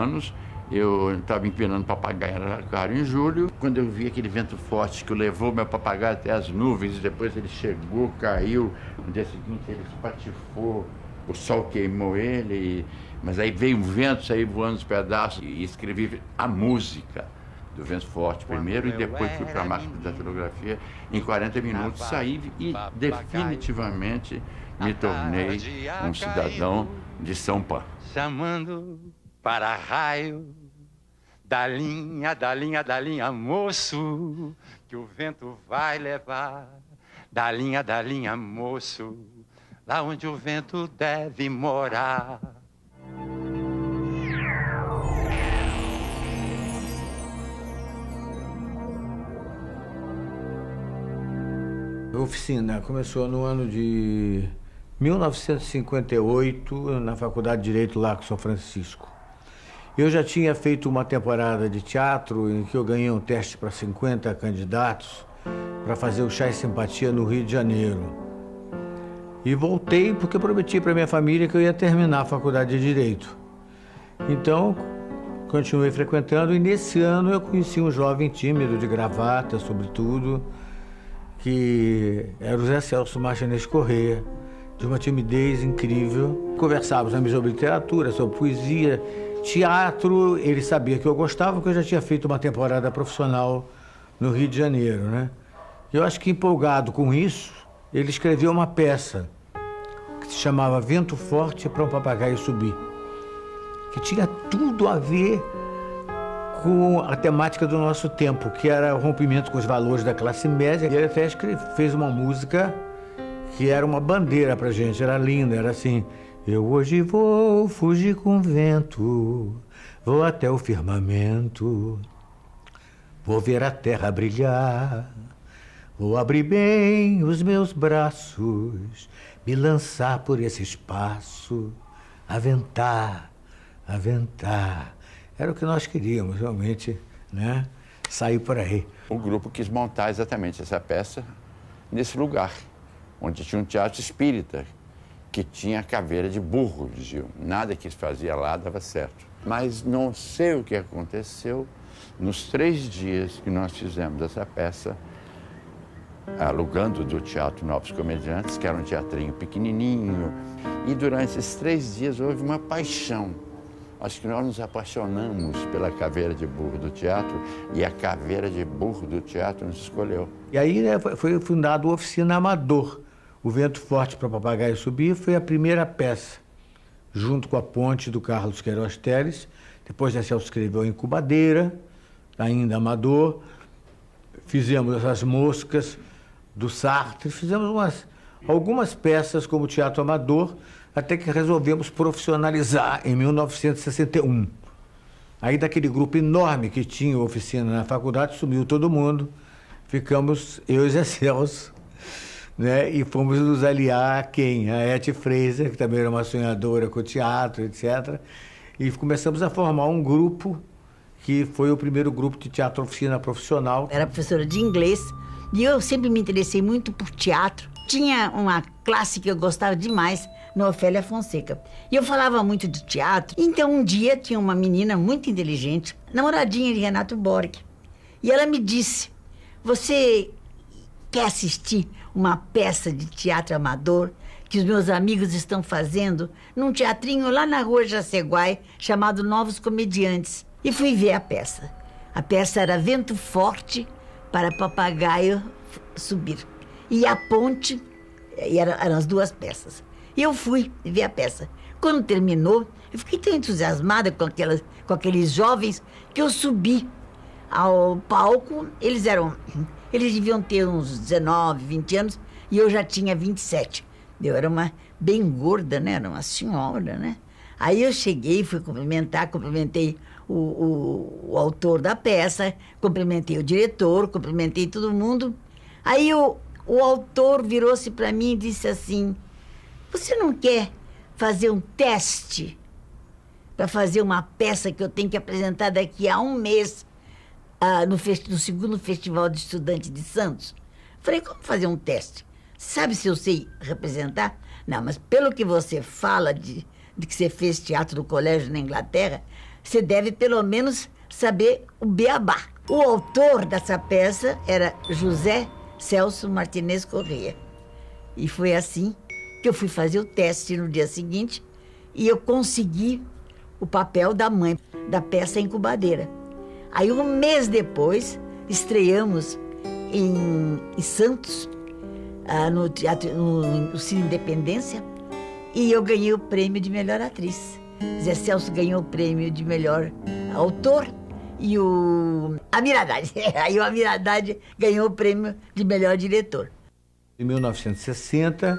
anos, eu estava empinando papagaio em Araraquara em julho, quando eu vi aquele vento forte que levou meu papagaio até as nuvens, e depois ele chegou, caiu, no dia seguinte ele espatifou, o sol queimou ele, mas aí veio um vento, saí voando os pedaços e escrevi a música do vento forte primeiro e depois fui para a máquina da datilografia. Em 40 minutos saí e definitivamente me tornei um cidadão de São Paulo. Chamando para raio, dalinha, dalinha, dalinha, moço, que o vento vai levar. Dalinha, dalinha, moço, lá onde o vento deve morar. A oficina começou no ano de 1958, na Faculdade de Direito lá com São Francisco. Eu já tinha feito uma temporada de teatro em que eu ganhei um teste para 50 candidatos para fazer o Chá e Simpatia no Rio de Janeiro. E voltei porque prometi para minha família que eu ia terminar a Faculdade de Direito. Então, continuei frequentando e nesse ano eu conheci um jovem tímido, de gravata, sobretudo, que era o Zé Celso Martinez Corrêa, de uma timidez incrível. Conversávamos também sobre literatura, sobre poesia, teatro. Ele sabia que eu gostava, porque eu já tinha feito uma temporada profissional no Rio de Janeiro, né? Eu acho que empolgado com isso, ele escreveu uma peça que se chamava Vento Forte para um Papagaio Subir, que tinha tudo a ver com a temática do nosso tempo, que era o rompimento com os valores da classe média. E ele até fez uma música que era uma bandeira pra gente, era linda, era assim: eu hoje vou fugir com o vento, vou até o firmamento, vou ver a terra brilhar, vou abrir bem os meus braços, me lançar por esse espaço, aventar, aventar. Era o que nós queríamos, realmente, né? Sair por aí. O grupo quis montar exatamente essa peça nesse lugar, onde tinha um teatro espírita, que tinha caveira de burro, diziam. Nada que se fazia lá dava certo. Mas não sei o que aconteceu. Nos 3 dias que nós fizemos essa peça, alugando do Teatro Novos Comediantes, que era um teatrinho pequenininho, e durante esses 3 dias houve uma paixão. Acho que nós nos apaixonamos pela caveira de burro do teatro e a caveira de burro do teatro nos escolheu. E aí, né, foi fundado a Oficina Amador. O Vento Forte para Papagaio Subir foi a primeira peça, junto com a Ponte do Carlos Queiroz Teles. Depois a Celso escreveu Incubadeira, ainda Amador. Fizemos As Moscas, do Sartre. Fizemos algumas peças como Teatro Amador, até que resolvemos profissionalizar em 1961. Aí daquele grupo enorme que tinha oficina na faculdade, sumiu todo mundo, ficamos eu e Zé Celso, né? E fomos nos aliar a quem? A Eti Fraser, que também era uma sonhadora com o teatro, etc. E começamos a formar um grupo que foi o primeiro grupo de teatro oficina profissional. Era professora de inglês e eu sempre me interessei muito por teatro. Tinha uma classe que eu gostava demais, na Ofélia Fonseca. E eu falava muito de teatro. Então, um dia, tinha uma menina muito inteligente, namoradinha de Renato Borg. E ela me disse: você quer assistir uma peça de teatro amador que os meus amigos estão fazendo num teatrinho lá na rua Jaceguai, chamado Novos Comediantes? E fui ver a peça. A peça era Vento Forte para Papagaio Subir. E a Ponte, eram as 2 peças. E eu fui ver a peça. Quando terminou, eu fiquei tão entusiasmada com aqueles jovens que eu subi ao palco. Eles deviam ter uns 19, 20 anos e eu já tinha 27. Eu era bem gorda, né? Era uma senhora, né? Aí eu cheguei, fui cumprimentei o autor da peça, cumprimentei o diretor, cumprimentei todo mundo. Aí o autor virou-se para mim e disse assim: você não quer fazer um teste para fazer uma peça que eu tenho que apresentar daqui a 1 mês no 2º Festival de Estudantes de Santos? Falei: como fazer um teste? Sabe se eu sei representar? Não, mas pelo que você fala de que você fez teatro no colégio na Inglaterra, você deve pelo menos saber o beabá. O autor dessa peça era José Celso Martinez Corrêa. E foi assim que eu fui fazer o teste no dia seguinte e eu consegui o papel da mãe da peça Incubadeira. Aí, um mês depois, estreamos em Santos, no teatro, no Cine Independência, e eu ganhei o prêmio de melhor atriz. Zé Celso ganhou o prêmio de melhor autor e a Miradade. Aí o Miradade ganhou o prêmio de melhor diretor. Em 1960,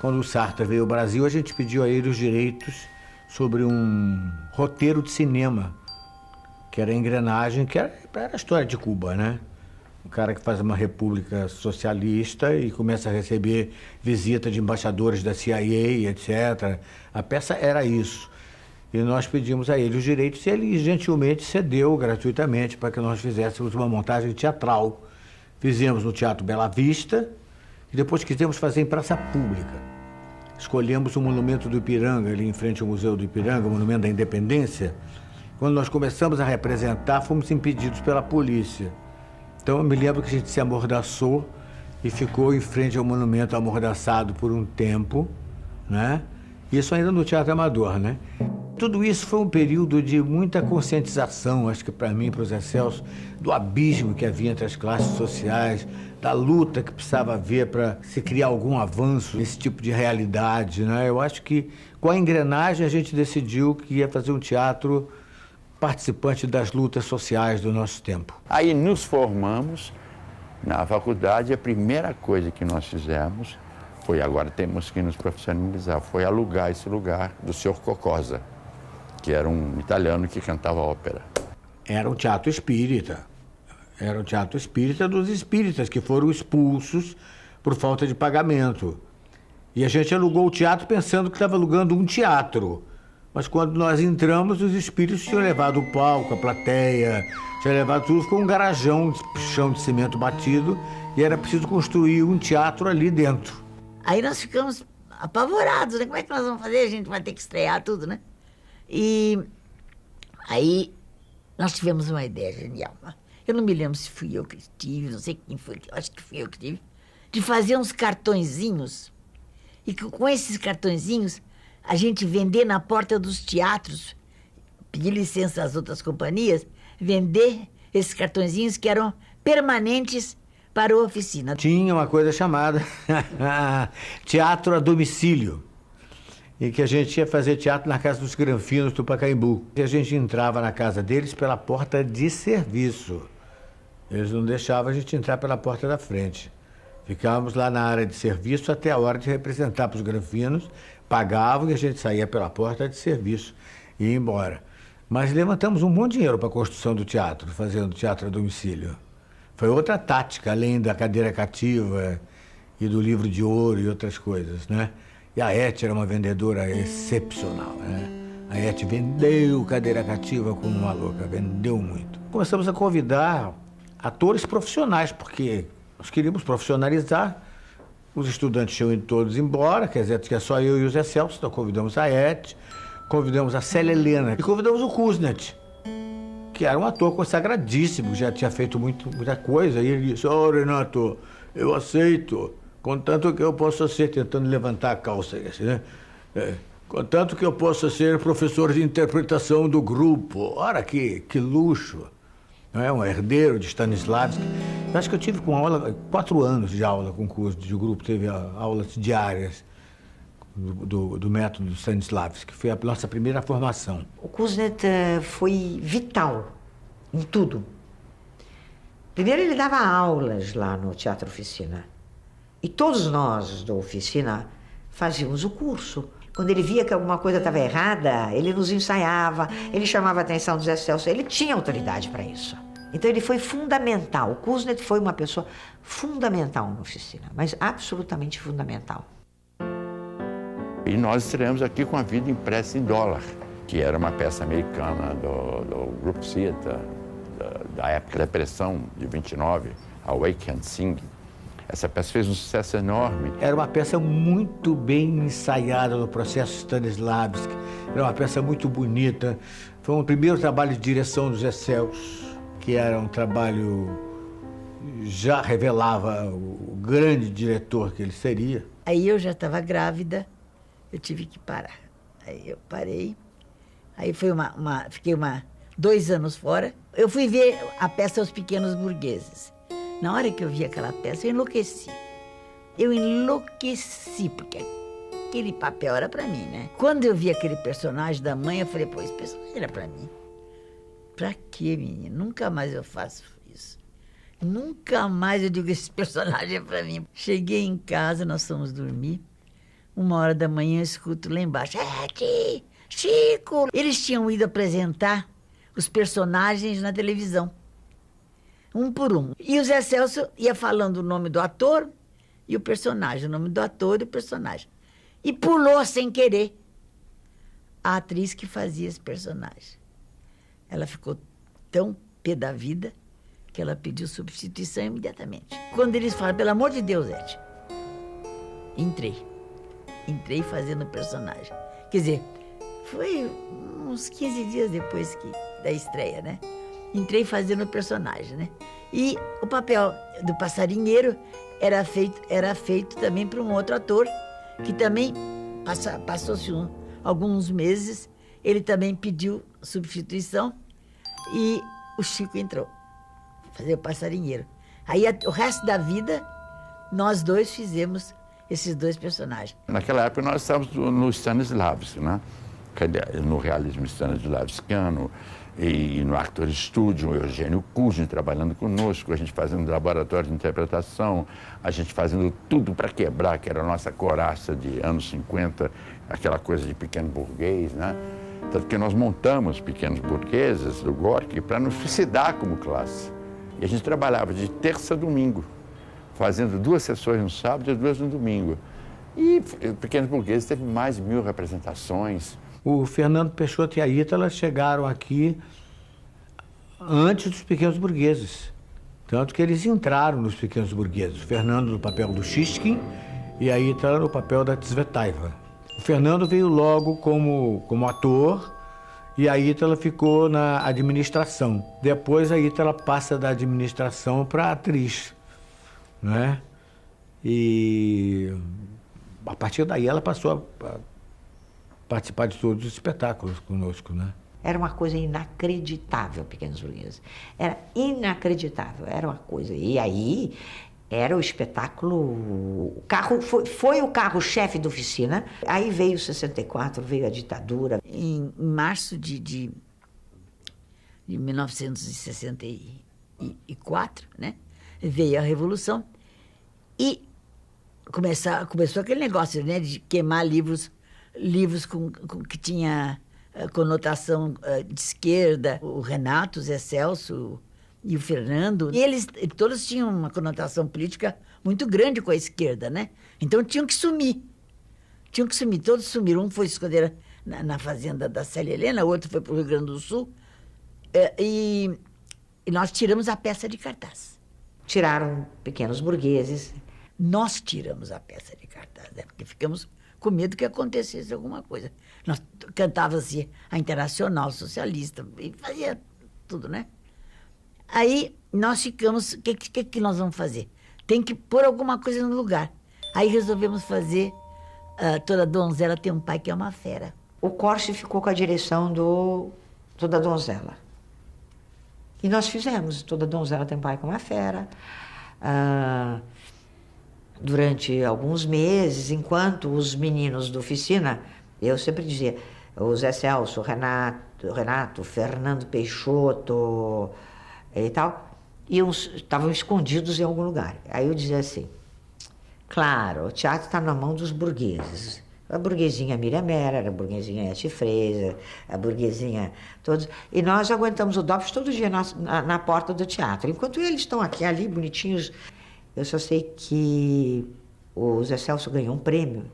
quando o Sartre veio ao Brasil, a gente pediu a ele os direitos sobre um roteiro de cinema, que era a Engrenagem, que era a história de Cuba, né? Um cara que faz uma república socialista e começa a receber visita de embaixadores da CIA, etc. A peça era isso. E nós pedimos a ele os direitos e ele gentilmente cedeu gratuitamente para que nós fizéssemos uma montagem teatral. Fizemos no Teatro Bela Vista e depois quisemos fazer em praça pública. Escolhemos o Monumento do Ipiranga, ali em frente ao Museu do Ipiranga, o Monumento da Independência. Quando nós começamos a representar, fomos impedidos pela polícia. Então eu me lembro que a gente se amordaçou e ficou em frente ao monumento amordaçado por um tempo, né? Isso ainda no Teatro Amador, né? Tudo isso foi um período de muita conscientização, acho que para mim e para o Zé Celso, do abismo que havia entre as classes sociais, da luta que precisava haver para se criar algum avanço nesse tipo de realidade, né? Eu acho que com a Engrenagem a gente decidiu que ia fazer um teatro participante das lutas sociais do nosso tempo. Aí nos formamos na faculdade, a primeira coisa que nós fizemos foi, agora temos que nos profissionalizar, foi alugar esse lugar do Sr. Cocosa, que era um italiano que cantava ópera. Era um teatro espírita. Era o teatro espírita dos espíritas que foram expulsos por falta de pagamento. E a gente alugou o teatro pensando que estava alugando um teatro. Mas quando nós entramos, os espíritos tinham levado o palco, a plateia, tinham levado tudo, ficou um garajão, chão de cimento batido, e era preciso construir um teatro ali dentro. Aí nós ficamos apavorados, né? Como é que nós vamos fazer? A gente vai ter que estrear tudo, né? E aí nós tivemos uma ideia genial. Eu não me lembro se fui eu que tive, não sei quem foi, acho que fui eu que tive, de fazer uns cartõezinhos, e com esses cartõezinhos a gente vender na porta dos teatros, pedir licença às outras companhias, vender esses cartõezinhos que eram permanentes para a oficina. Tinha uma coisa chamada teatro a domicílio, em que a gente ia fazer teatro na casa dos Granfinos do Pacaembu. E a gente entrava na casa deles pela porta de serviço. Eles não deixavam a gente entrar pela porta da frente. Ficávamos lá na área de serviço até a hora de representar para os Granfinos, pagavam e a gente saía pela porta de serviço e ia embora. Mas levantamos um bom dinheiro para a construção do teatro, fazendo teatro a domicílio. Foi outra tática, além da cadeira cativa e do livro de ouro e outras coisas, né? E a Eti era uma vendedora excepcional, né? A Eti vendeu cadeira cativa como uma louca, vendeu muito. Começamos a convidar atores profissionais, porque nós queríamos profissionalizar. Os estudantes tinham ido todos embora, quer dizer, que é só eu e o Zé Celso, então convidamos a Eti, convidamos a Célia Helena e convidamos o Kuznet, que era um ator consagradíssimo, já tinha feito muita coisa, e ele disse: "Ô, Renato, eu aceito, contanto que eu possa ser", tentando levantar a calça, assim, né? "Contanto que eu possa ser professor de interpretação do grupo". Ora, que luxo! Não é? Um herdeiro de Stanislavski. Eu acho que eu tive 4 anos de aula com o curso de grupo, teve aulas diárias do método Stanislavski, que foi a nossa primeira formação. O Kuznet foi vital em tudo. Primeiro, ele dava aulas lá no Teatro Oficina. E todos nós da Oficina fazíamos o curso. Quando ele via que alguma coisa estava errada, ele nos ensaiava, ele chamava a atenção do Zé Celso, ele tinha autoridade para isso. Então ele foi fundamental. O Kuznet foi uma pessoa fundamental na Oficina, mas absolutamente fundamental. E nós estreamos aqui com A Vida Impressa em Dólar, que era uma peça americana do Group Theatre, da época da Depressão de 29, Awake and Sing. Essa peça fez um sucesso enorme. Era uma peça muito bem ensaiada no processo Stanislavski. Era uma peça muito bonita. Foi um primeiro trabalho de direção do Zé Celso, que era um trabalho, já revelava o grande diretor que ele seria. Aí eu já estava grávida, eu tive que parar. Aí eu parei, aí foi fiquei 2 anos fora. Eu fui ver a peça Os Pequenos Burgueses. Na hora que eu vi aquela peça, eu enlouqueci. Eu enlouqueci, porque aquele papel era para mim, né? Quando eu vi aquele personagem da mãe, eu falei, pô, esse personagem era para mim. Pra quê, menina? Nunca mais eu faço isso. Nunca mais eu digo, esse personagem é para mim. Cheguei em casa, nós fomos dormir. 1h da manhã eu escuto lá embaixo, Chico! Eles tinham ido apresentar os personagens na televisão, um por um. E o Zé Celso ia falando o nome do ator e o personagem, o nome do ator e o personagem. E pulou sem querer a atriz que fazia esse personagem. Ela ficou tão pé da vida que ela pediu substituição imediatamente. Quando eles falaram, pelo amor de Deus, Ed, entrei fazendo o personagem. Quer dizer, foi uns 15 dias depois da estreia, né? Entrei fazendo o personagem, né? E o papel do passarinheiro era feito também por um outro ator, que também passou-se alguns meses, ele também pediu substituição e o Chico entrou, fazer o passarinheiro. Aí o resto da vida, nós dois fizemos esses 2 personagens. Naquela época nós estávamos no Stanislavski, né? No realismo stanislavskiano e no Actor Studio, o Eugênio Kuzin trabalhando conosco, a gente fazendo laboratório de interpretação, a gente fazendo tudo para quebrar, que era a nossa coraça de anos 50, aquela coisa de pequeno burguês, né? Tanto que nós montamos Pequenos Burgueses do Gorky para nos se dar como classe. E a gente trabalhava de terça a domingo, fazendo 2 sessões no sábado e 2 no domingo. E Pequenos Burgueses teve mais de 1000 representações. O Fernando Peixoto e a Ítala chegaram aqui antes dos Pequenos Burgueses. Tanto que eles entraram nos Pequenos Burgueses. O Fernando no papel do Shishkin e a Ítala no papel da Tsvetaeva. O Fernando veio logo como ator e a Ítala ficou na administração. Depois a Ítala passa da administração para atriz, né? E a partir daí ela passou a participar de todos os espetáculos conosco, né? Era uma coisa inacreditável, Pequenos Burgueses. Era inacreditável, era uma coisa. E aí era o espetáculo, o carro foi o carro-chefe da oficina. Aí veio 64, veio a ditadura. Em março de 1964, né? Veio a Revolução e começou aquele negócio, né, de queimar livros que tinha conotação de esquerda. O Renato, o Zé Celso e o Fernando, e eles todos tinham uma conotação política muito grande com a esquerda, né? Então tinham que sumir. Todos sumiram. Um foi esconder na fazenda da Célia Helena, o outro foi para o Rio Grande do Sul. E nós tiramos a peça de cartaz. Tiraram Pequenos Burgueses. Nós tiramos a peça de cartaz, né? Porque ficamos com medo que acontecesse alguma coisa. Nós cantávamos assim, a Internacional Socialista, e fazia tudo, né? Aí nós ficamos, o que nós vamos fazer? Tem que pôr alguma coisa no lugar. Aí resolvemos fazer Toda Donzela Tem um Pai que é uma Fera. O Corte ficou com a direção do Toda Donzela. E nós fizemos Toda Donzela Tem um Pai que é uma Fera. Durante alguns meses, enquanto os meninos da oficina, eu sempre dizia, o Zé Celso, o Renato, Fernando Peixoto e tal, estavam escondidos em algum lugar. Aí eu dizia assim, claro, o teatro está na mão dos burgueses. A burguesinha Miriam Mera, a burguesinha Eti Freisa, a burguesinha todos. E nós aguentamos o DOPS todo dia na porta do teatro. Enquanto eles estão aqui, ali, bonitinhos. Eu só sei que o Zé Celso ganhou um prêmio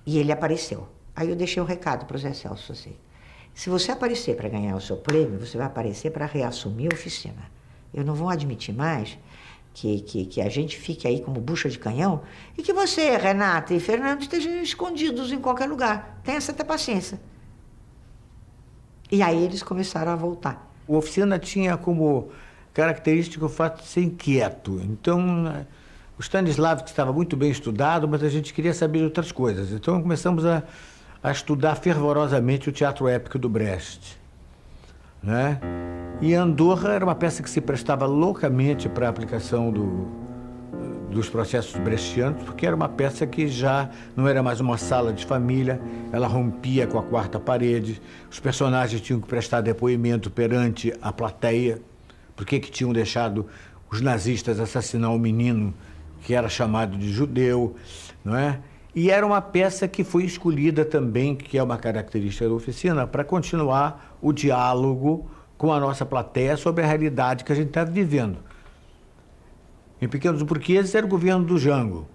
e ele apareceu. Aí eu deixei um recado para o Zé Celso assim, se você aparecer para ganhar o seu prêmio, você vai aparecer para reassumir a oficina. Eu não vou admitir mais que a gente fique aí como bucha de canhão e que você, Renata e Fernando, estejam escondidos em qualquer lugar. Tenha essa paciência. E aí eles começaram a voltar. O Oficina tinha como característica o fato de ser inquieto. Então, o Stanislavski estava muito bem estudado, mas a gente queria saber de outras coisas. Então, começamos a estudar fervorosamente o teatro épico do Brecht, né? E Andorra era uma peça que se prestava loucamente para a aplicação dos processos brechtianos, porque era uma peça que já não era mais uma sala de família, ela rompia com a quarta parede, os personagens tinham que prestar depoimento perante a plateia, por que tinham deixado os nazistas assassinar um menino que era chamado de judeu, não é? E era uma peça que foi escolhida também, que é uma característica da Oficina, para continuar o diálogo com a nossa plateia sobre a realidade que a gente estava vivendo. Em Pequenos Burgueses era o governo do Jango,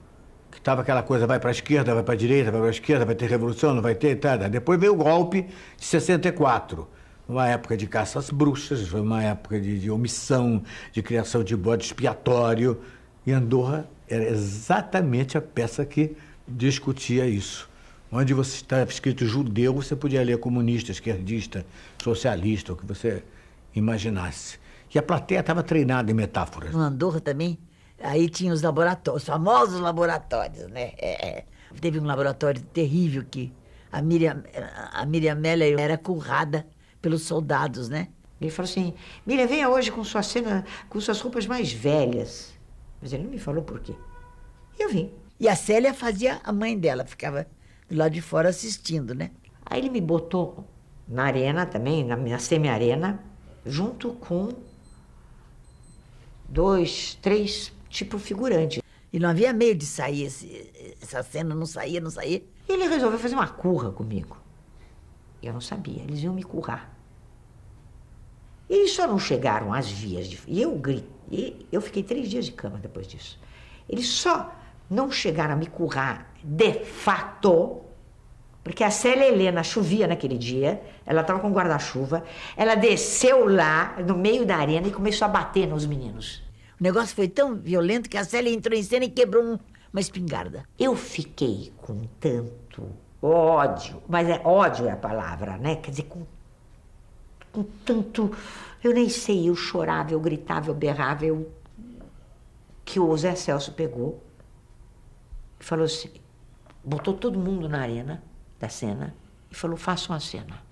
que estava aquela coisa, vai para a esquerda, vai para a direita, vai para a esquerda, vai ter revolução, não vai ter, tá. Depois veio o golpe de 64, uma época de caça às bruxas, foi uma época de omissão, de criação de bode expiatório, e Andorra era exatamente a peça que discutia isso. Onde você estava escrito judeu, você podia ler comunista, esquerdista, socialista, o que você imaginasse. E a plateia estava treinada em metáforas. No Andorra também, aí tinha os laboratórios, os famosos laboratórios, né? Teve um laboratório terrível que a Miriam Meller era currada pelos soldados, né? Ele falou assim, Miriam, venha hoje com sua cena, com suas roupas mais velhas. Mas ele não me falou por quê. E eu vim. E a Célia fazia a mãe dela, ficava do lado de fora assistindo, né? Aí ele me botou na arena também, na semi-arena, junto com 2, 3 tipo figurante. E não havia meio de sair, essa cena não saía. E ele resolveu fazer uma curra comigo. Eu não sabia, eles iam me currar. E eles só não chegaram às vias de... E eu fiquei 3 dias de cama depois disso. Eles só não chegaram a me currar de fato, porque a Célia Helena chovia naquele dia, ela estava com guarda-chuva, ela desceu lá no meio da arena e começou a bater nos meninos. O negócio foi tão violento que a Célia entrou em cena e quebrou uma espingarda. Eu fiquei com tanto ódio, mas ódio é a palavra, né? Quer dizer, com tanto... Eu nem sei, eu chorava, eu gritava, eu berrava, que o Zé Celso pegou e falou assim, botou todo mundo na arena da cena e falou, faça uma cena.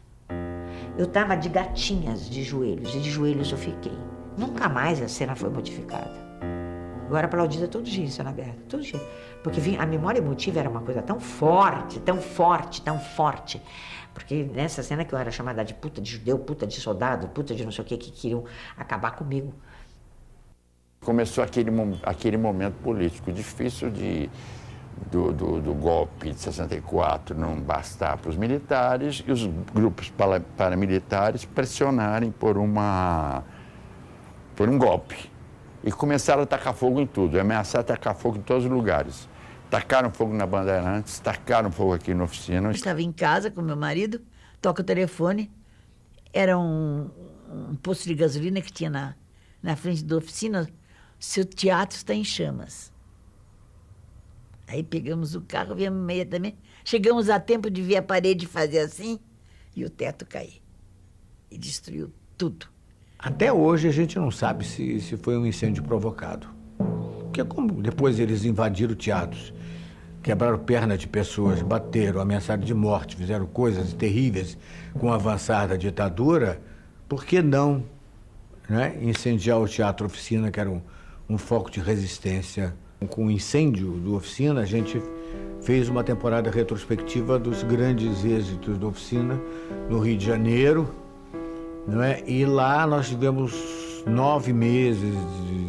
Eu estava de gatinhas de joelhos, e de joelhos eu fiquei. Nunca mais a cena foi modificada. Eu era aplaudida todo dia em cena aberta, todo dia. Porque a memória emotiva era uma coisa tão forte, tão forte, tão forte. Porque nessa cena que eu era chamada de puta de judeu, puta de soldado, puta de não sei o que queriam acabar comigo. Começou aquele momento político difícil do golpe de 64 não bastar para os militares e os grupos paramilitares pressionarem por um golpe. E começaram a tacar fogo em tudo, ameaçar atacar fogo em todos os lugares. Tacaram fogo na Bandeirantes, tacaram fogo aqui na Oficina. Eu estava em casa com meu marido, toca o telefone, era um posto de gasolina que tinha na frente da Oficina, seu teatro está em chamas. Aí pegamos o carro, viemos imediatamente, chegamos a tempo de ver a parede fazer assim e o teto cair. E destruiu tudo. Até hoje a gente não sabe se foi um incêndio provocado. Porque como depois eles invadiram teatros, quebraram perna de pessoas, bateram, ameaçaram de morte, fizeram coisas terríveis com o avançar da ditadura, por que não, né, incendiar o Teatro Oficina, que era um foco de resistência? Com o incêndio do Oficina, a gente fez uma temporada retrospectiva dos grandes êxitos da Oficina no Rio de Janeiro, não é? E lá nós tivemos 9 meses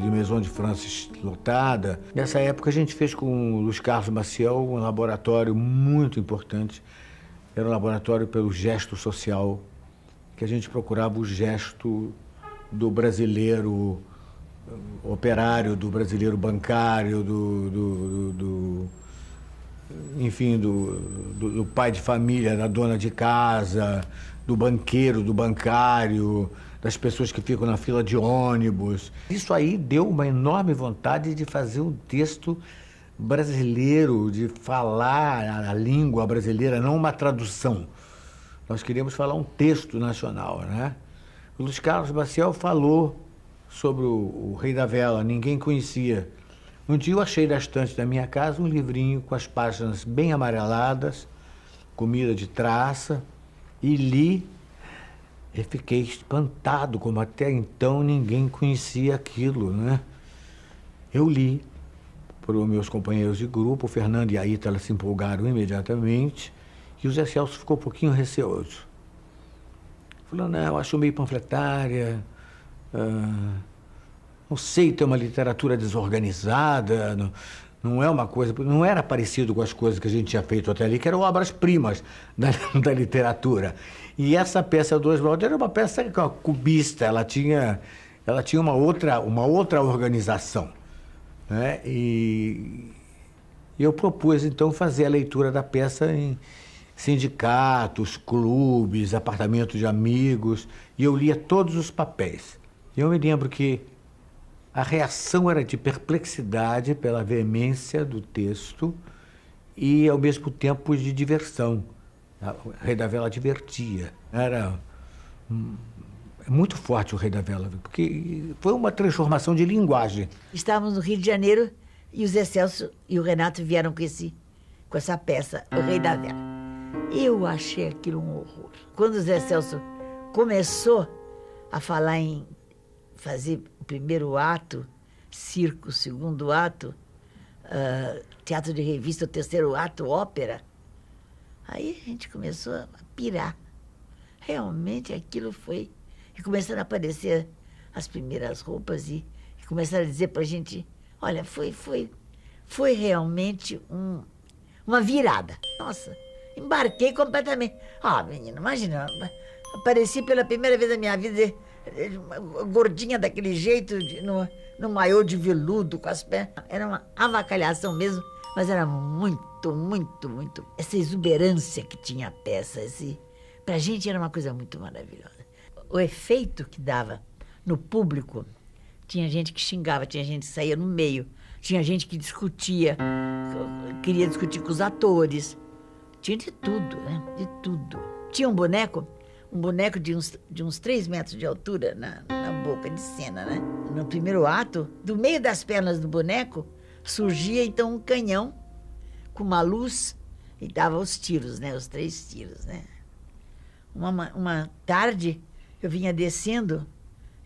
de Maison de France lotada. Nessa época a gente fez com o Luiz Carlos Maciel um laboratório muito importante. Era um laboratório pelo gesto social, que a gente procurava o gesto do brasileiro operário, do brasileiro bancário, enfim, do pai de família, da dona de casa, do banqueiro, do bancário, das pessoas que ficam na fila de ônibus. Isso aí deu uma enorme vontade de fazer um texto brasileiro, de falar a língua brasileira, não uma tradução, Nós queríamos falar um texto nacional, né? O Luiz Carlos Maciel falou sobre o Rei da Vela, ninguém conhecia. Um dia eu achei na estante da minha casa um livrinho com as páginas bem amareladas, comida de traça, e li e fiquei espantado, como até então ninguém conhecia aquilo, né? Eu li para os meus companheiros de grupo, o Fernando e a Ítala se empolgaram imediatamente, e o Zé Celso ficou um pouquinho receoso. Falou, não, acho meio panfletária, não sei, tem uma literatura desorganizada, não é uma coisa, não era parecido com as coisas que a gente tinha feito até ali, que eram obras-primas da literatura. E essa peça do Oswald era uma peça cubista, ela tinha uma outra organização, né? E eu propus, então, fazer a leitura da peça em sindicatos, clubes, apartamentos de amigos, e eu lia todos os papéis. E eu me lembro que a reação era de perplexidade pela veemência do texto e, ao mesmo tempo, de diversão. O Rei da Vela divertia. Era muito forte o Rei da Vela, porque foi uma transformação de linguagem. Estávamos no Rio de Janeiro e o Zé Celso e o Renato vieram com essa peça, O Rei da Vela. Eu achei aquilo um horror. Quando o Zé Celso começou a falar em fazer o primeiro ato, circo, o segundo ato, teatro de revista, o terceiro ato, ópera, aí a gente começou a pirar. Realmente aquilo foi... E começaram a aparecer as primeiras roupas e começaram a dizer pra gente, olha, foi realmente uma virada. Nossa, embarquei completamente. Menina, imagina, apareci pela primeira vez na minha vida gordinha daquele jeito, no maiô de veludo, com as pernas. Era uma avacalhação mesmo, mas era muito, muito, muito... Essa exuberância que tinha a peça, pra gente era uma coisa muito maravilhosa. O efeito que dava no público, tinha gente que xingava, tinha gente que saía no meio, tinha gente que discutia, queria discutir com os atores. Tinha de tudo, né? De tudo. Tinha um boneco de uns 3 metros de altura na boca de cena, né? No primeiro ato, do meio das pernas do boneco, surgia então um canhão com uma luz e dava os tiros, né? Os 3 tiros, né? Uma tarde, eu vinha descendo,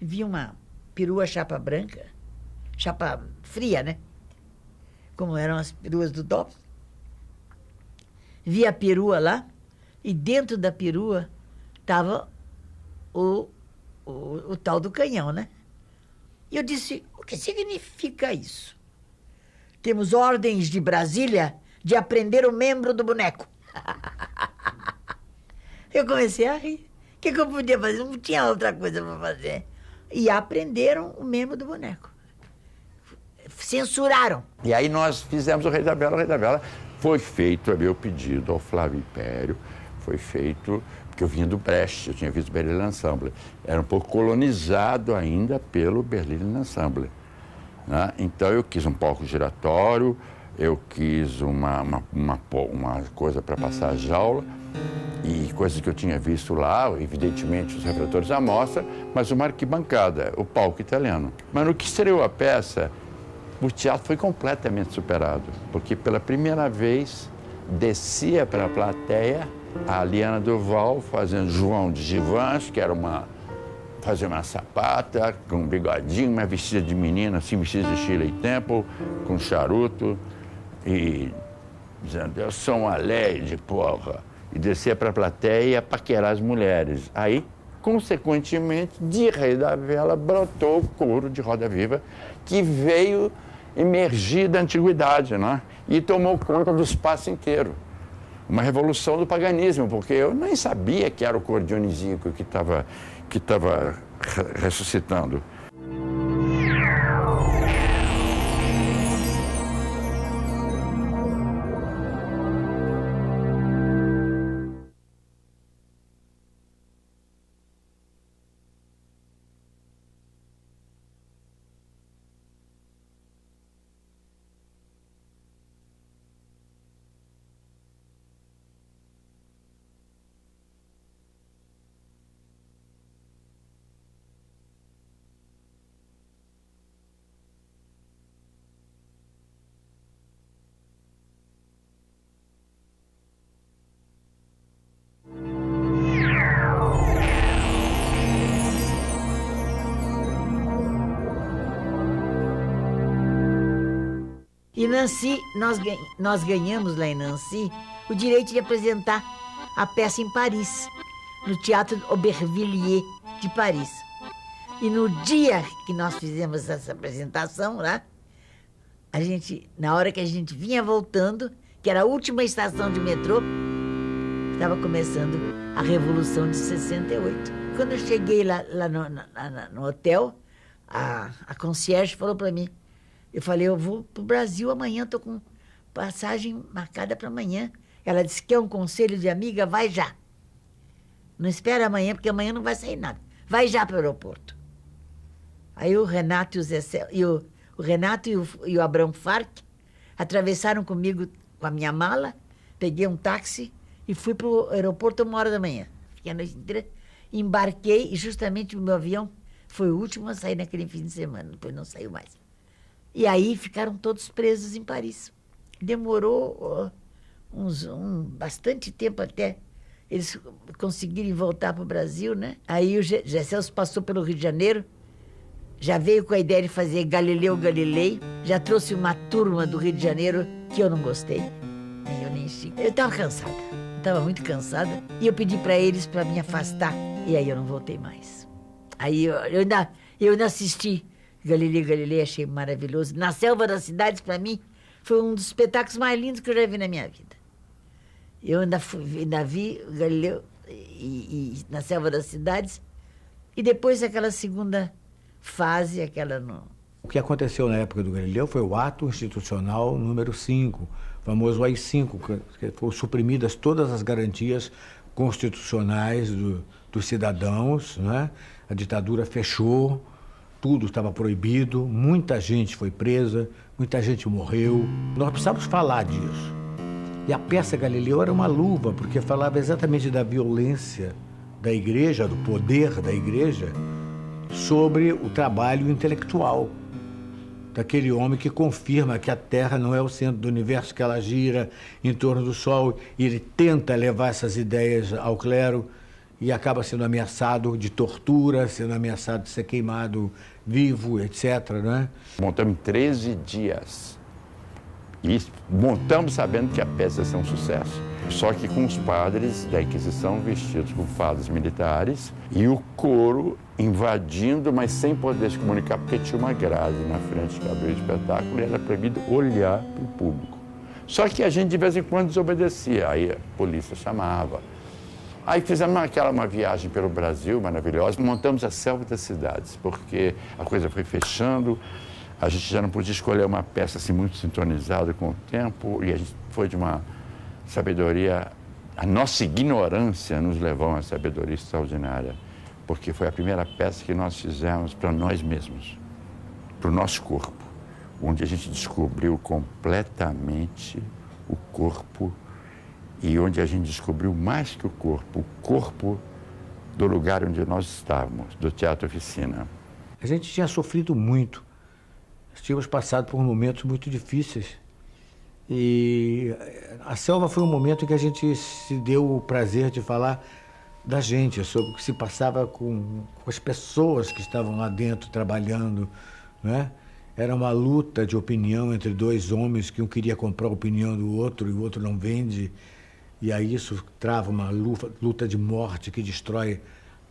vi uma perua chapa branca, chapa fria, né? Como eram as peruas do Dó. Vi a perua lá, e dentro da perua estava o tal do canhão, né? E eu disse, o que significa isso? Temos ordens de Brasília de apreender o membro do boneco. Eu comecei a rir. O que eu podia fazer? Não tinha outra coisa para fazer. E aprenderam o membro do boneco. Censuraram. E aí nós fizemos o Rei da Vela. O Rei da Vela foi feito a meu pedido ao Flávio Império. Foi feito porque eu vinha do Brecht, eu tinha visto o Berlin Ensemble. Era um pouco colonizado ainda pelo Berlin Ensemble, né? Então eu quis um palco giratório, eu quis uma coisa para passar a jaula, e coisas que eu tinha visto lá, evidentemente os refletores à mostra, mas uma arquibancada, o palco italiano. Mas no que estreou a peça, o teatro foi completamente superado, porque pela primeira vez descia para a plateia a Liana Duval fazendo João de Givenchy, que era fazia uma sapata, com um bigodinho, uma vestida de menina, assim, vestida de Shirley Temple, com charuto, e dizendo, eu sou uma lady, porra. E descia para a plateia e ia paquerar as mulheres. Aí, consequentemente, de Rei da Vela brotou o coro de Roda Viva, que veio emergir da antiguidade, né? E tomou conta do espaço inteiro. Uma revolução do paganismo, porque eu nem sabia que era o coro dionisíaco que estava ressuscitando. E Nancy, nós ganhamos lá em Nancy o direito de apresentar a peça em Paris, no Teatro Aubervilliers de Paris. E no dia que nós fizemos essa apresentação lá, na hora que a gente vinha voltando, que era a última estação de metrô, estava começando a Revolução de 68. Quando eu cheguei lá no hotel, a concierge falou para mim, eu falei, eu vou pro Brasil amanhã, estou com passagem marcada para amanhã. Ela disse, quer um conselho de amiga? Vai já. Não espera amanhã, porque amanhã não vai sair nada. Vai já para o aeroporto. Aí o Renato e o Abrão Farc atravessaram comigo com a minha mala, peguei um táxi e fui para o aeroporto 1h da manhã. Fiquei a noite inteira, embarquei e justamente o meu avião foi o último a sair naquele fim de semana, depois não saiu mais. E aí ficaram todos presos em Paris. Demorou bastante tempo até eles conseguirem voltar para o Brasil, né? Aí o Zé Celso passou pelo Rio de Janeiro, já veio com a ideia de fazer Galileu Galilei, já trouxe uma turma do Rio de Janeiro que eu não gostei, nem eu nem Chico. Eu estava cansada, estava muito cansada, e eu pedi para eles para me afastar, e aí eu não voltei mais. Aí eu ainda assisti Galileu Galilei, achei maravilhoso. Na Selva das Cidades, para mim, foi um dos espetáculos mais lindos que eu já vi na minha vida. Eu ainda vi Galileu e na Selva das Cidades, e depois aquela segunda fase, O que aconteceu na época do Galileu foi o ato institucional número 5, o famoso AI-5, que foram suprimidas todas as garantias constitucionais dos cidadãos, né? A ditadura fechou, tudo estava proibido, muita gente foi presa, muita gente morreu. Nós precisávamos falar disso. E a peça Galileu era uma luva, porque falava exatamente da violência da igreja, do poder da igreja, sobre o trabalho intelectual daquele homem que confirma que a Terra não é o centro do universo, que ela gira em torno do Sol, e ele tenta levar essas ideias ao clero e acaba sendo ameaçado de tortura, sendo ameaçado de ser queimado vivo, etc., né? Montamos em 13 dias. E montamos sabendo que a peça ia ser um sucesso. Só que com os padres da Inquisição vestidos com fardas militares e o coro invadindo, mas sem poder se comunicar, porque tinha uma grade na frente que abriu o espetáculo e era proibido olhar para o público. Só que a gente de vez em quando desobedecia, aí a polícia chamava. Aí fizemos uma viagem pelo Brasil maravilhosa, montamos a Selva das Cidades, porque a coisa foi fechando, a gente já não podia escolher uma peça assim muito sintonizada com o tempo, e a gente foi de uma sabedoria, a nossa ignorância nos levou a uma sabedoria extraordinária, porque foi a primeira peça que nós fizemos para nós mesmos, para o nosso corpo, onde a gente descobriu completamente o corpo e onde a gente descobriu mais que o corpo do lugar onde nós estávamos, do Teatro Oficina. A gente tinha sofrido muito, tínhamos passado por momentos muito difíceis. E a Selva foi um momento em que a gente se deu o prazer de falar da gente, sobre o que se passava com as pessoas que estavam lá dentro trabalhando, né? Era uma luta de opinião entre dois homens que um queria comprar a opinião do outro e o outro não vende. E aí isso trava uma luta de morte que destrói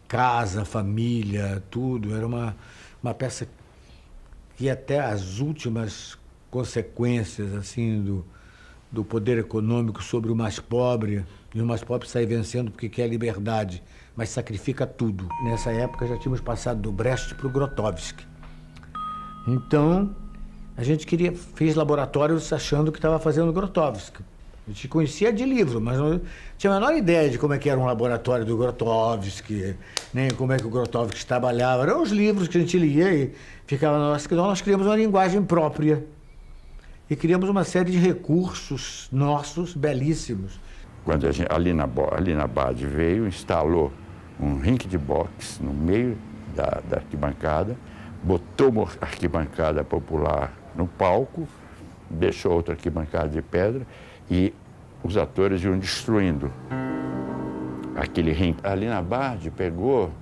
casa, família, tudo. Era uma peça que até as últimas consequências assim do poder econômico sobre o mais pobre, e o mais pobre sai vencendo porque quer liberdade, mas sacrifica tudo. Nessa época já tínhamos passado do Brecht para o Grotowski. Então a gente fez laboratórios achando que estava fazendo Grotowski. A gente conhecia de livro, mas não tinha a menor ideia de como é que era um laboratório do Grotowski, nem como é que o Grotowski trabalhava. Eram os livros que a gente lia e ficava... Nós criamos uma linguagem própria e criamos uma série de recursos nossos belíssimos. Quando a Lina Bade veio, instalou um rink de boxe no meio da arquibancada, botou uma arquibancada popular no palco, deixou outra arquibancada de pedra, e os atores iam destruindo aquele ringue. A Lina Bade pegou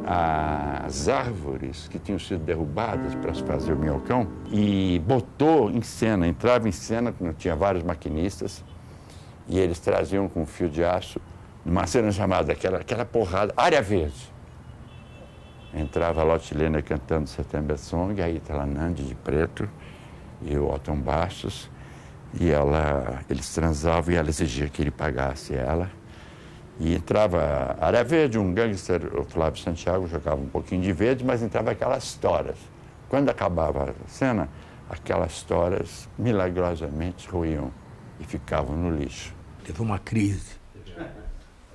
as árvores que tinham sido derrubadas para fazer o Minhocão e botou em cena, entrava em cena, tinha vários maquinistas, e eles traziam com fio de aço uma cena chamada aquela porrada, Área Verde. Entrava a Lotte Lehner cantando September Song, a Ítala Nandi de preto e o Otton Bastos, e eles transavam e ela exigia que ele pagasse ela. E entrava a Área Verde, um gangster, o Flávio Santiago, jogava um pouquinho de verde, mas entrava aquelas toras. Quando acabava a cena, aquelas toras milagrosamente ruíam e ficavam no lixo. Teve uma crise.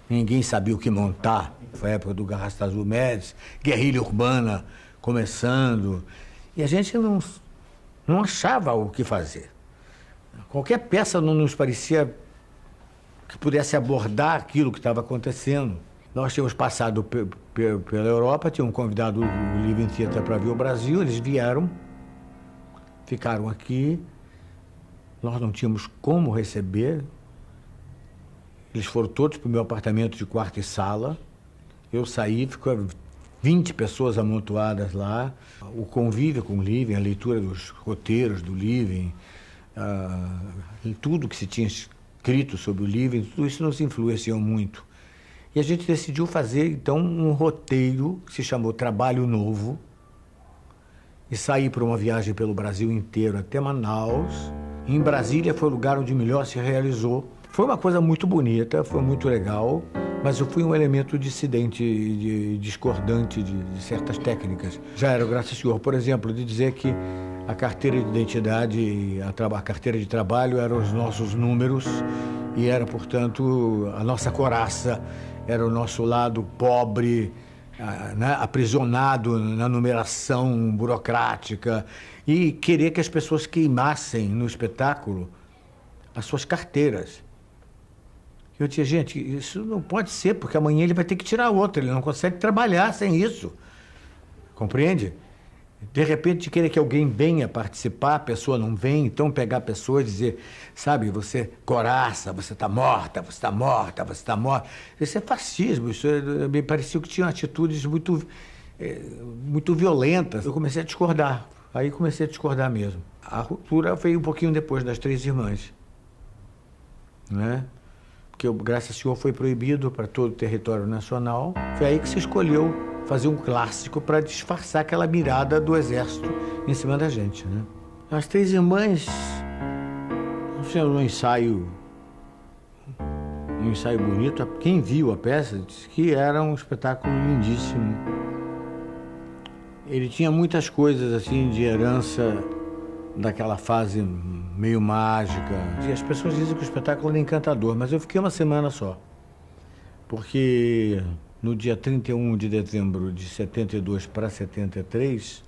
Ninguém sabia o que montar. Foi a época do Garrastazu Médici, guerrilha urbana começando. E a gente não achava o que fazer. Qualquer peça não nos parecia que pudesse abordar aquilo que estava acontecendo. Nós tínhamos passado pela Europa, tínhamos convidado o Living Theatre para vir ao Brasil, eles vieram, ficaram aqui, nós não tínhamos como receber, eles foram todos para o meu apartamento de quarto e sala, eu saí, ficou 20 pessoas amontoadas lá, o convívio com o Living, a leitura dos roteiros do Living, tudo que se tinha escrito sobre o Living, tudo isso nos influenciou muito. E a gente decidiu fazer, então, um roteiro que se chamou Trabalho Novo e sair para uma viagem pelo Brasil inteiro até Manaus. Em Brasília foi o lugar onde melhor se realizou. Foi uma coisa muito bonita, foi muito legal, mas eu fui um elemento dissidente, discordante de certas técnicas. Já era, graças ao senhor, por exemplo, de dizer que a carteira de identidade, a carteira de trabalho eram os nossos números e era, portanto, a nossa coraça, era o nosso lado pobre, né, aprisionado na numeração burocrática e querer que as pessoas queimassem no espetáculo as suas carteiras. Eu dizia, gente, isso não pode ser, porque amanhã ele vai ter que tirar outra, ele não consegue trabalhar sem isso. Compreende? De repente, querer que alguém venha participar, a pessoa não vem, então pegar a pessoa e dizer, sabe, você coraça, você está morta, você está morta, você está morta. Isso é fascismo, isso me parecia que tinha atitudes muito violentas. Eu comecei a discordar, aí comecei a discordar mesmo. A ruptura veio um pouquinho depois das Três Irmãs, né? Porque, graças ao senhor, foi proibido para todo o território nacional. Foi aí que se escolheu fazer um clássico para disfarçar aquela mirada do exército em cima da gente, né? As Três Irmãs, um ensaio bonito. Quem viu a peça disse que era um espetáculo lindíssimo. Ele tinha muitas coisas assim de herança daquela fase meio mágica. E as pessoas dizem que o espetáculo era encantador, mas eu fiquei uma semana só. Porque no dia 31 de dezembro de 72 para 73,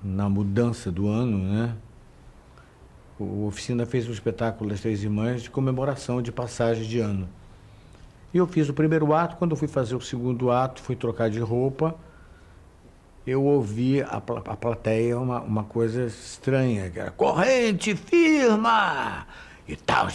na mudança do ano, né, o Oficina fez um espetáculo das Três Irmãs de comemoração de passagem de ano. E eu fiz o primeiro ato, quando eu fui fazer o segundo ato, fui trocar de roupa, eu ouvi a plateia uma coisa estranha, que era corrente firma! E tal,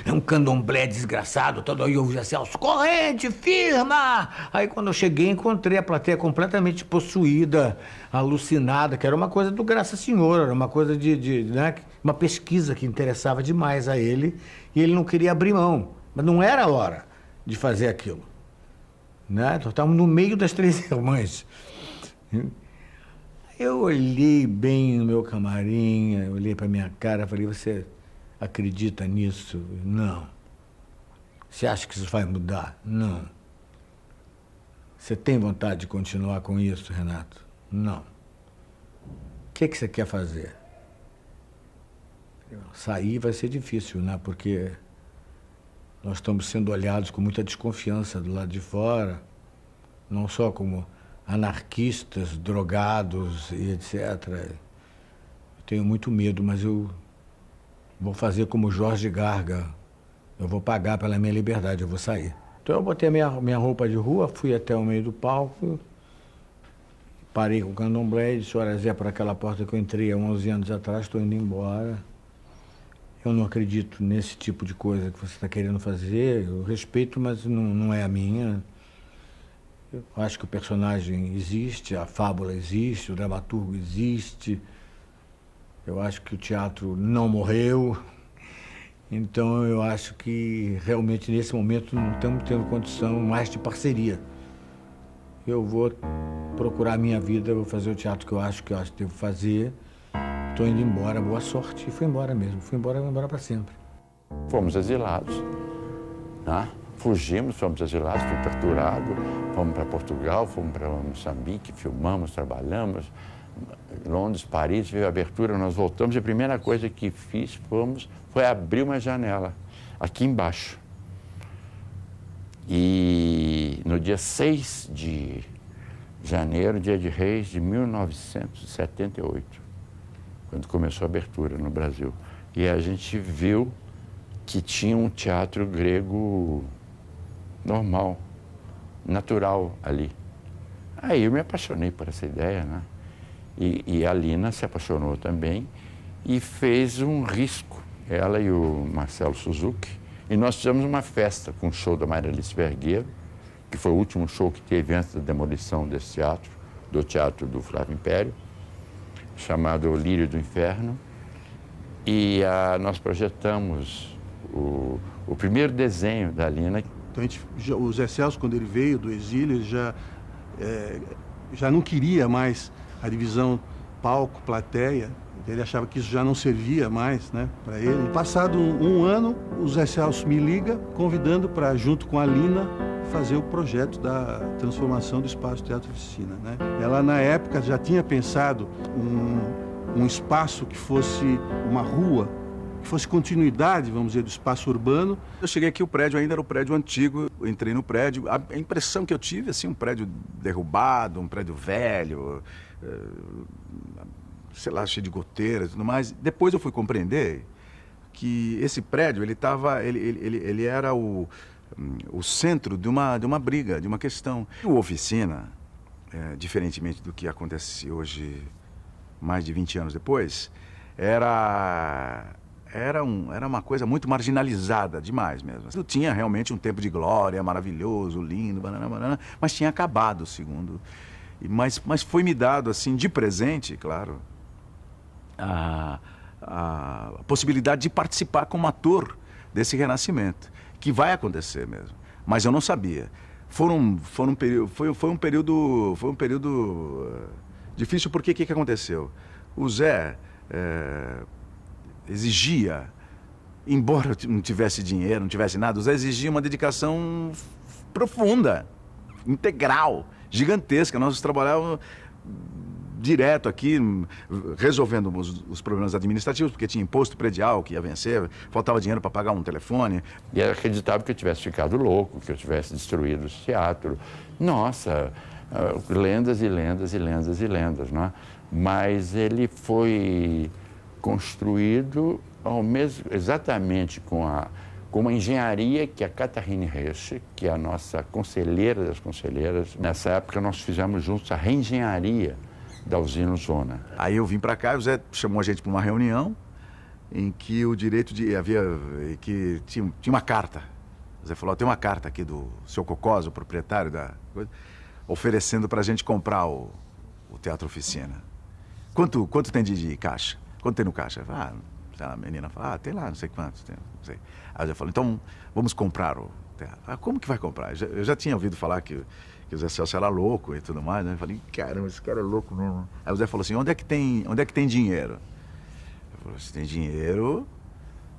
é um candomblé desgraçado, todo aí eu ouvi assim, corrente firma! Aí quando eu cheguei, encontrei a plateia completamente possuída, alucinada, que era uma coisa do Graça Senhor, era uma coisa né, uma pesquisa que interessava demais a ele, e ele não queria abrir mão, mas não era a hora de fazer aquilo. Né? Nós estávamos no meio das Três Irmãs. Eu olhei bem no meu camarim, eu olhei para minha cara, falei, você acredita nisso? Não. Você acha que isso vai mudar? Não. Você tem vontade de continuar com isso, Renato? Não. O que você quer fazer? Sair vai ser difícil, né? Porque nós estamos sendo olhados com muita desconfiança do lado de fora, não só como anarquistas, drogados e etc. Eu tenho muito medo, mas eu vou fazer como Jorge Garga. Eu vou pagar pela minha liberdade, eu vou sair. Então eu botei minha roupa de rua, fui até o meio do palco, parei com o candomblé e disse, olha, Zé, por aquela porta que eu entrei há 11 anos atrás, estou indo embora. Eu não acredito nesse tipo de coisa que você está querendo fazer. Eu respeito, mas não é a minha. Eu acho que o personagem existe, a fábula existe, o dramaturgo existe. Eu acho que o teatro não morreu. Então eu acho que realmente nesse momento não estamos tendo condição mais de parceria. Eu vou procurar a minha vida, vou fazer o teatro que eu acho que devo fazer. Estou indo embora, boa sorte. E fui embora mesmo, fui embora para sempre. Fomos exilados, né? Fugimos, fomos exilados, fui torturado, fomos para Portugal, fomos para Moçambique, filmamos, trabalhamos, Londres, Paris, veio a abertura, nós voltamos e a primeira coisa que fiz foi abrir uma janela aqui embaixo. E no dia 6 de janeiro, dia de Reis de 1978, quando começou a abertura no Brasil. E a gente viu que tinha um teatro grego normal, natural ali. Aí eu me apaixonei por essa ideia, né? E a Lina se apaixonou também e fez um risco, ela e o Marcelo Suzuki. E nós fizemos uma festa com o show da Maria Alice Vergueiro, que foi o último show que teve antes da demolição desse teatro, do Teatro do Flávio Império, chamado O Lírio do Inferno. E nós projetamos o primeiro desenho da Lina. Então, o Zé Celso, quando ele veio do exílio, ele já não queria mais a divisão palco-plateia. Ele achava que isso já não servia mais, né, para ele. Passado um ano, o Zé Celso me liga, convidando para, junto com a Lina, fazer o projeto da transformação do Espaço Teatro Oficina, né? Ela, na época, já tinha pensado um espaço que fosse uma rua, que fosse continuidade, vamos dizer, do espaço urbano. Eu cheguei aqui, o prédio ainda era o prédio antigo, eu entrei no prédio, a impressão que eu tive, assim, um prédio derrubado, um prédio velho, sei lá, cheio de goteiras e tudo mais. Depois eu fui compreender que esse prédio, ele era o centro de uma briga, de uma questão. O Oficina, diferentemente do que acontece hoje, mais de 20 anos depois, era uma coisa muito marginalizada, demais mesmo. Eu tinha realmente um tempo de glória, maravilhoso, lindo, banana, mas tinha acabado, segundo. Mas foi me dado, assim, de presente, claro, a possibilidade de participar como ator desse renascimento, que vai acontecer mesmo. Mas eu não sabia. Foi um período difícil, porque o que aconteceu? O Zé exigia, embora eu não tivesse dinheiro, não tivesse nada, o Zé exigia uma dedicação profunda, integral, gigantesca. Nós trabalhávamos direto aqui, resolvendo os problemas administrativos, porque tinha imposto predial que ia vencer, faltava dinheiro para pagar um telefone. E era acreditável que eu tivesse ficado louco, que eu tivesse destruído o teatro. Nossa, lendas e lendas e lendas e lendas, não é? Mas ele foi construído exatamente com a engenharia que a Catarine Reche, que é a nossa conselheira das conselheiras, nessa época nós fizemos juntos a reengenharia da usina Zona. Aí eu vim para cá, o Zé chamou a gente para uma reunião em que o direito de que tinha uma carta. O Zé falou: tem uma carta aqui do seu Cocós, o proprietário da coisa, oferecendo para a gente comprar o Teatro Oficina. Quanto tem de caixa? Quanto tem no caixa? A menina fala: tem lá, não sei quantos, não sei. Aí o Zé falou: então vamos comprar o teatro. Como que vai comprar? Eu já tinha ouvido falar que o Zé Celso era louco e tudo mais, né? Eu falei: caramba, esse cara é louco mesmo. Aí o Zé falou assim: onde é que tem dinheiro? Eu falei: se tem dinheiro,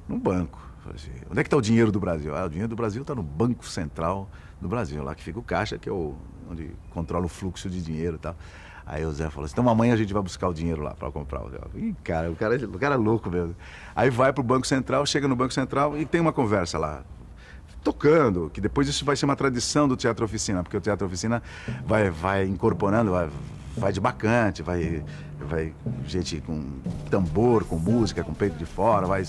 no banco. Eu falei assim: onde é que está o dinheiro do Brasil? O dinheiro do Brasil está no Banco Central do Brasil, lá que fica o caixa, que é onde controla o fluxo de dinheiro e tal. Aí o Zé falou assim: então amanhã a gente vai buscar o dinheiro lá para comprar o teatro. Ih, cara, o cara é louco mesmo. Aí vai pro Banco Central, chega no Banco Central e tem uma conversa lá, tocando, que depois isso vai ser uma tradição do Teatro Oficina, porque o Teatro Oficina vai incorporando, vai de bacante, vai gente com tambor, com música, com peito de fora, vai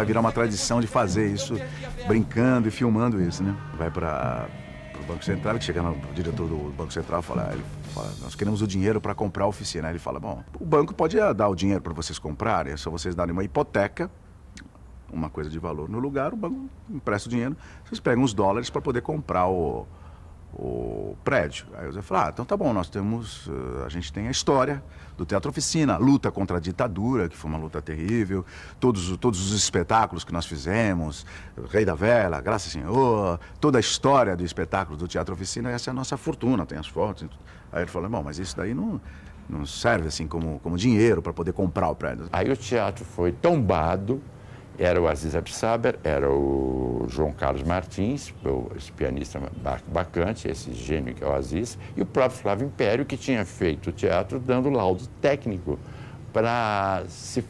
virar uma tradição de fazer isso, brincando e filmando isso, né? Vai para o Banco Central, que chega no diretor do Banco Central ele fala: nós queremos o dinheiro para comprar a oficina. Aí ele fala: bom, o banco pode dar o dinheiro para vocês comprarem, é só vocês darem uma hipoteca, uma coisa de valor no lugar, o banco empresta o dinheiro, vocês pegam os dólares para poder comprar o prédio. Aí o Zé falou, então tá bom, a gente tem a história do Teatro Oficina, a luta contra a ditadura, que foi uma luta terrível, todos os espetáculos que nós fizemos, Rei da Vela, Graças ao Senhor, toda a história do espetáculo do Teatro Oficina, essa é a nossa fortuna, tem as fotos. Aí ele falou, bom, mas isso daí não serve assim como dinheiro para poder comprar o prédio. Aí o teatro foi tombado, era o Aziz Absaber, era o João Carlos Martins, esse pianista bacante, esse gênio que é o Aziz, e o próprio Flávio Império, que tinha feito o teatro dando laudo técnico para se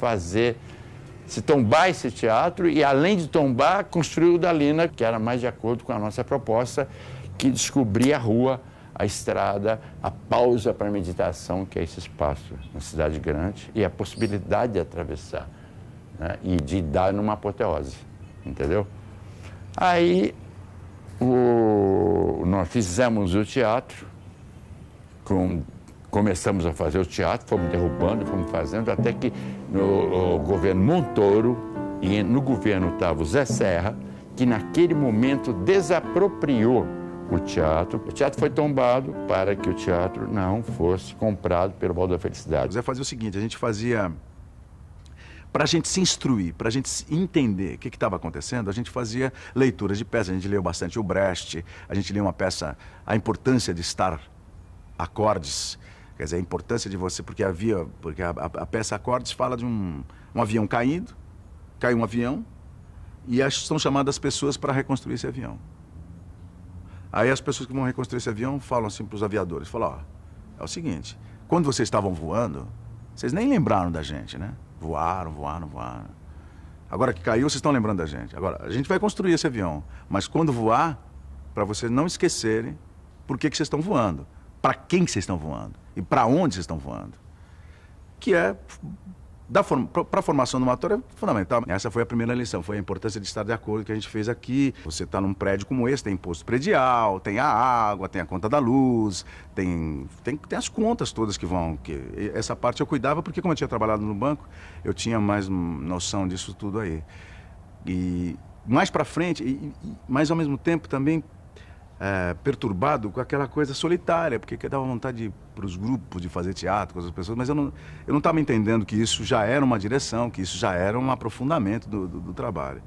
tombar esse teatro e, além de tombar, construir o Dalina, que era mais de acordo com a nossa proposta, que descobria a rua, a estrada, a pausa para meditação, que é esse espaço na cidade grande, e a possibilidade de atravessar, né, e de dar numa apoteose, entendeu? Aí nós fizemos o teatro, começamos a fazer o teatro, fomos derrubando, fomos fazendo, até que no governo Montoro e no governo estava o Zé Serra, que naquele momento desapropriou o teatro. O teatro foi tombado para que o teatro não fosse comprado pelo Baldo da Felicidade. O Zé fazia o seguinte, a gente fazia... Para a gente se instruir, para a gente entender o que estava acontecendo, a gente fazia leituras de peças, a gente leu bastante o Brecht, a gente lia uma peça, a importância de estar acordes, quer dizer, a importância de você, porque a peça Acordes fala de um avião caindo, cai um avião, e são chamadas pessoas para reconstruir esse avião. Aí as pessoas que vão reconstruir esse avião falam assim para os aviadores, falam, é o seguinte, quando vocês estavam voando, vocês nem lembraram da gente, né? Voaram. Agora que caiu, vocês estão lembrando da gente. Agora, a gente vai construir esse avião, mas quando voar, para vocês não esquecerem por que vocês estão voando, para quem vocês estão voando e para onde vocês estão voando. Que é, para a formação do ator, é fundamental. Essa foi a primeira lição, foi a importância de estar de acordo que a gente fez aqui. Você está num prédio como esse, tem imposto predial, tem a água, tem a conta da luz, tem as contas todas que vão... Essa parte eu cuidava porque, como eu tinha trabalhado no banco, eu tinha mais noção disso tudo aí. E mais para frente, mas ao mesmo tempo também perturbado com aquela coisa solitária, porque dava vontade de ir para os grupos, de fazer teatro com as pessoas, mas eu não estava entendendo que isso já era uma direção, que isso já era um aprofundamento do trabalho.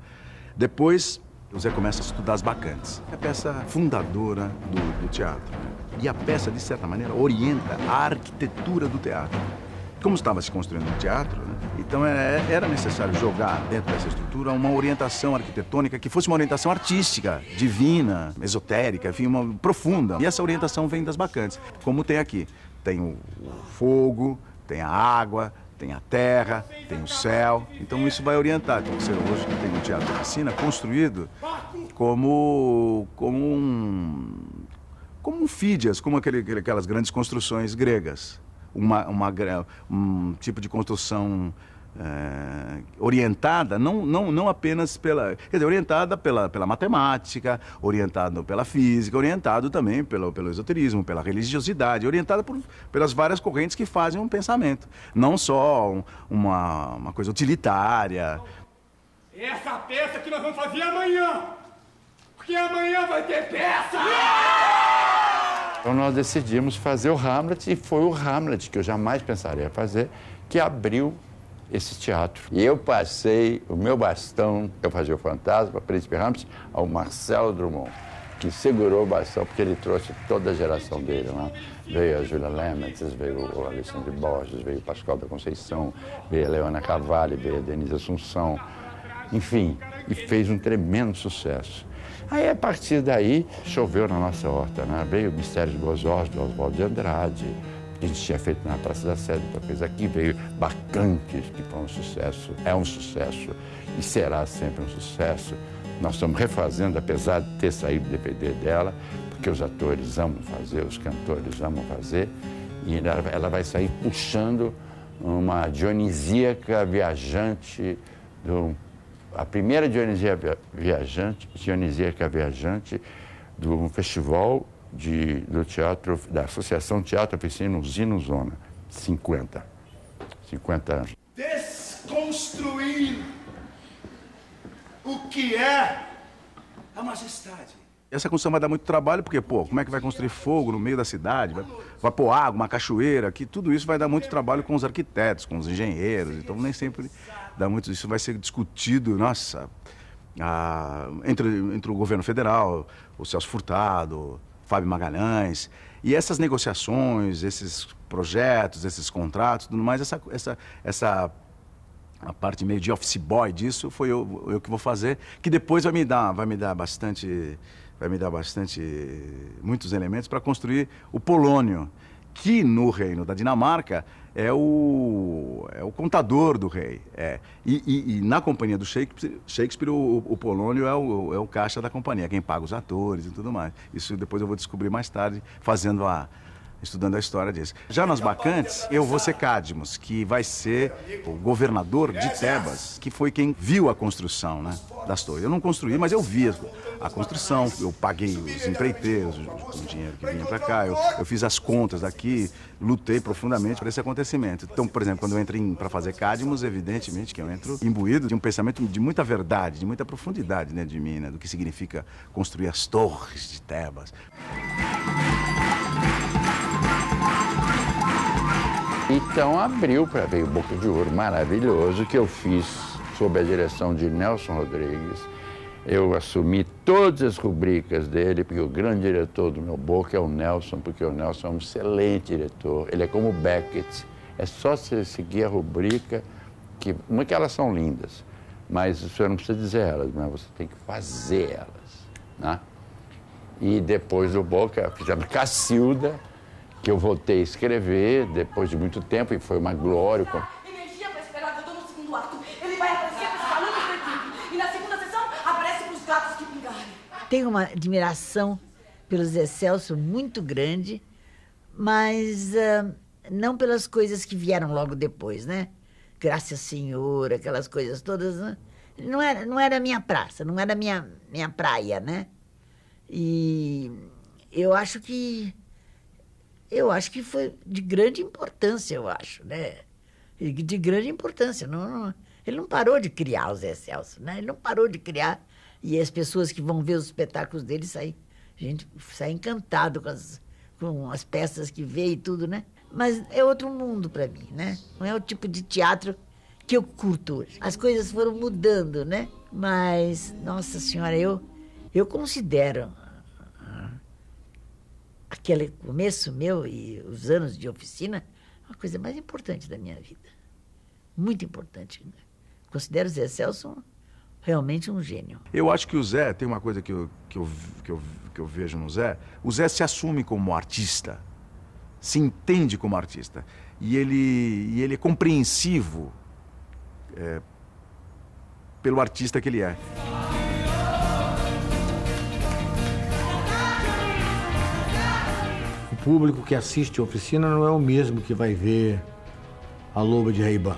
Depois, o Zé começa a estudar as bacantes, é a peça fundadora do teatro. E a peça, de certa maneira, orienta a arquitetura do teatro. Como estava se construindo um teatro, né? Então era necessário jogar dentro dessa estrutura uma orientação arquitetônica que fosse uma orientação artística, divina, esotérica, enfim, uma profunda. E essa orientação vem das bacantes, como tem aqui. Tem o fogo, tem a água, tem a terra, tem o céu. Então isso vai orientar. Então você hoje tem um teatro de oficina construído como um Fídias, como aquelas grandes construções gregas. Um tipo de construção orientada, não apenas orientada pela matemática, orientada pela física, orientado também pelo esoterismo, pela religiosidade, orientada pelas várias correntes que fazem um pensamento, não só uma coisa utilitária. Essa peça que nós vamos fazer amanhã, porque amanhã vai ter peça! Então nós decidimos fazer o Hamlet, e foi o Hamlet, que eu jamais pensaria fazer, que abriu esse teatro. E eu passei o meu bastão, eu fazia o Fantasma, Príncipe Hamlet, ao Marcelo Drummond, que segurou o bastão, porque ele trouxe toda a geração dele lá. Veio a Júlia Lemetz, veio o Alexandre Borges, veio o Pascoal da Conceição, veio a Leona Cavalli, veio a Denise Assunção, enfim, e fez um tremendo sucesso. Aí, a partir daí, choveu na nossa horta, né? Veio o Mistérios Gozosos, do Oswaldo de Andrade, que a gente tinha feito na Praça da Sé, depois fez aqui, veio Bacantes, que foi um sucesso, é um sucesso e será sempre um sucesso. Nós estamos refazendo, apesar de ter saído o DVD dela, porque os atores amam fazer, os cantores amam fazer, e ela vai sair puxando uma dionisíaca viajante a primeira dionisíaca viajante do festival do teatro, da Associação Teatro Oficina Usina Zona, 50 anos. Desconstruir o que é a majestade. Essa construção vai dar muito trabalho, porque, pô, como é que vai construir fogo no meio da cidade? Vai pôr água, uma cachoeira, que tudo isso vai dar muito trabalho com os arquitetos, com os engenheiros, então nem sempre dá muito. Isso vai ser discutido, nossa, entre o governo federal, o Celso Furtado, Fábio Magalhães, e essas negociações, esses projetos, esses contratos, tudo mais, a parte meio de office boy disso foi eu que vou fazer, que depois vai me dar muitos elementos para construir o Polônio, que no reino da Dinamarca é o contador do rei. E na companhia do Shakespeare o Polônio é o caixa da companhia, quem paga os atores e tudo mais. Isso depois eu vou descobrir mais tarde, estudando a história disso. Já nas Bacantes, eu vou ser Cadmus, que vai ser o governador de Tebas, que foi quem viu a construção, né, das torres. Eu não construí, mas eu vi a construção, eu paguei os empreiteiros com o dinheiro que vinha para cá, eu fiz as contas daqui, lutei profundamente para esse acontecimento. Então, por exemplo, quando eu entro para fazer Cadmus, evidentemente que eu entro imbuído de um pensamento de muita verdade, de muita profundidade dentro de mim, né, do que significa construir as torres de Tebas. Então abriu para ver o Boca de Ouro maravilhoso que eu fiz sob a direção de Nelson Rodrigues. Eu assumi todas as rubricas dele, porque o grande diretor do meu Boca é o Nelson, porque o Nelson é um excelente diretor. Ele é como o Beckett. É só você seguir a rubrica, não é que elas são lindas, mas você não precisa dizer elas, mas você tem que fazer elas, né? E depois do Boca, fizemos Cacilda, que eu voltei a escrever depois de muito tempo, e foi uma glória. Energia para esperar Godot no segundo ato. Ele vai aparecer para os falantes da equipe. E na segunda sessão, aparece para os gatos que pingarem. Tenho uma admiração pelo Zé Celso muito grande, mas não pelas coisas que vieram logo depois, né? Graça Senhor, aquelas coisas todas, né? Não era minha praça, não era minha praia, né? E eu acho que foi de grande importância, eu acho, né? De grande importância. Ele não parou de criar o Zé Celso, né? Ele não parou de criar. E as pessoas que vão ver os espetáculos dele a gente sai encantado com as peças que vê e tudo, né? Mas é outro mundo para mim, né? Não é o tipo de teatro que eu curto hoje. As coisas foram mudando, né? Mas, nossa senhora, eu considero aquele começo meu e os anos de oficina a coisa mais importante da minha vida. Muito importante. Considero o Zé Celso realmente um gênio. Eu acho que o Zé, tem uma coisa que eu vejo no Zé, o Zé se assume como artista, se entende como artista, e ele é compreensivo pelo artista que ele é. O público que assiste a oficina não é o mesmo que vai ver a Loba de Ray-Ban.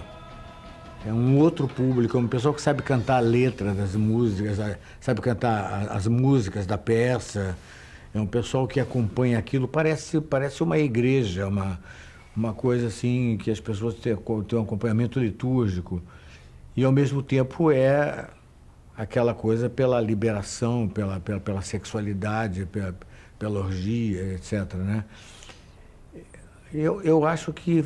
É um outro público, é um pessoal que sabe cantar a letra das músicas, sabe cantar as músicas da peça. É um pessoal que acompanha aquilo, parece uma igreja, uma coisa assim que as pessoas têm um acompanhamento litúrgico. E ao mesmo tempo é aquela coisa pela liberação, pela sexualidade, pela orgia, etc., né? Eu acho que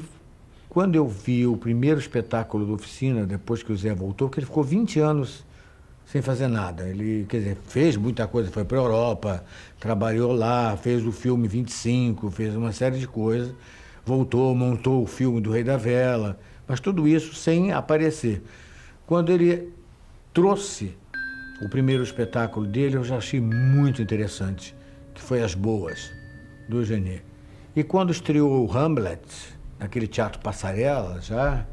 quando eu vi o primeiro espetáculo da oficina, depois que o Zé voltou, que ele ficou 20 anos sem fazer nada. Ele, quer dizer, fez muita coisa, foi para a Europa, trabalhou lá, fez o filme 25, fez uma série de coisas, voltou, montou o filme do Rei da Vela, mas tudo isso sem aparecer. Quando ele trouxe o primeiro espetáculo dele, eu já achei muito interessante, que foi As Boas, do Eugênie. E quando estreou o Hamlet, naquele Teatro Passarela, já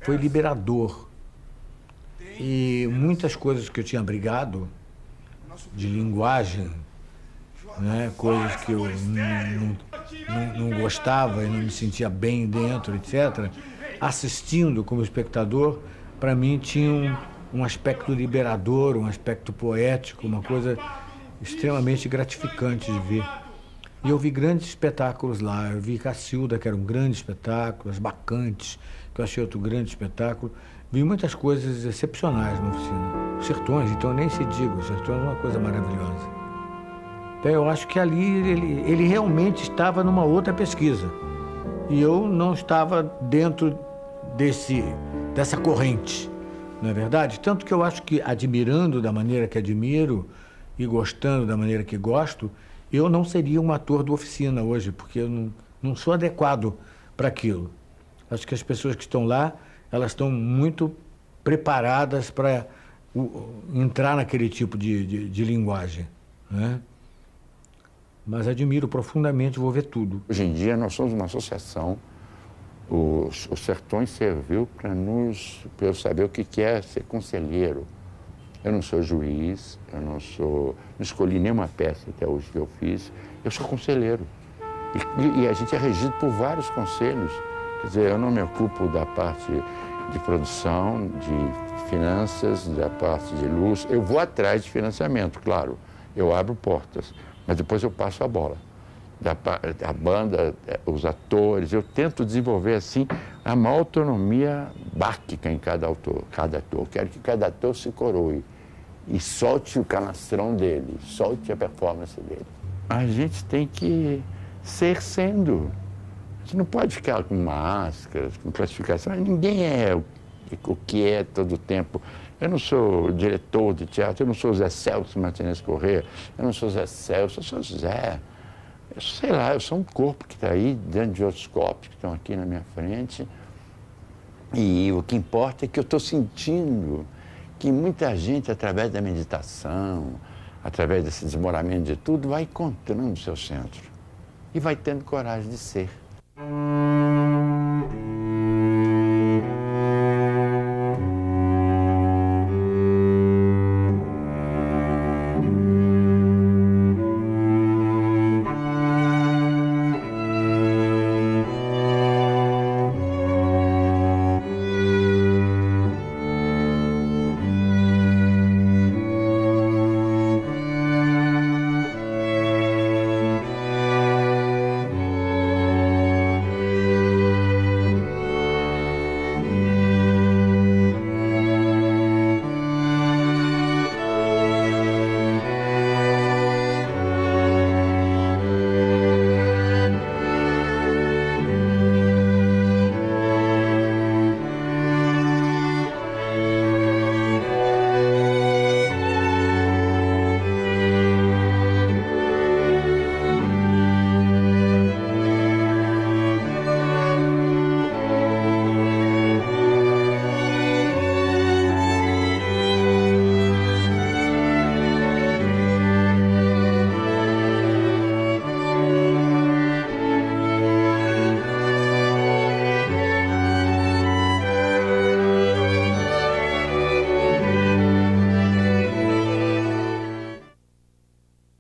foi liberador. E muitas coisas que eu tinha brigado, de linguagem, né, coisas que eu não gostava e não me sentia bem dentro, etc., assistindo como espectador, para mim tinha um aspecto liberador, um aspecto poético, uma coisa extremamente gratificante de ver. E eu vi grandes espetáculos lá. Eu vi Cacilda, que era um grande espetáculo, As Bacantes, que eu achei outro grande espetáculo. Vi muitas coisas excepcionais na oficina. Os Sertões, então nem se diga, os Sertões é uma coisa maravilhosa. Então eu acho que ali ele realmente estava numa outra pesquisa. E eu não estava dentro dessa corrente, não é verdade? Tanto que eu acho que, admirando da maneira que admiro e gostando da maneira que gosto, eu não seria um ator de oficina hoje, porque eu não sou adequado para aquilo. Acho que as pessoas que estão lá, elas estão muito preparadas para entrar naquele tipo de linguagem, né? Mas admiro profundamente, vou ver tudo. Hoje em dia nós somos uma associação. Os Sertões serviu para eu saber o que é ser conselheiro. Eu não sou juiz, não escolhi nenhuma peça até hoje que eu fiz, eu sou conselheiro. E a gente é regido por vários conselhos. Quer dizer, eu não me ocupo da parte de produção, de finanças, da parte de luz. Eu vou atrás de financiamento, claro. Eu abro portas, mas depois eu passo a bola. A banda, os atores, eu tento desenvolver, assim, a maior autonomia bárquica em cada ator. Quero que cada ator se coroe e solte o canastrão dele, solte a performance dele. A gente tem que ser sendo. A gente não pode ficar com máscaras, com classificação. Ninguém é o que é todo o tempo. Eu não sou diretor de teatro, eu não sou Zé Celso Martinez Corrêa, eu não sou Zé Celso, eu sou Zé. Eu sei lá, eu sou um corpo que está aí dentro de outros corpos que estão aqui na minha frente. E o que importa é que eu estou sentindo que muita gente, através da meditação, através desse desmoramento de tudo, vai encontrando o seu centro e vai tendo coragem de ser.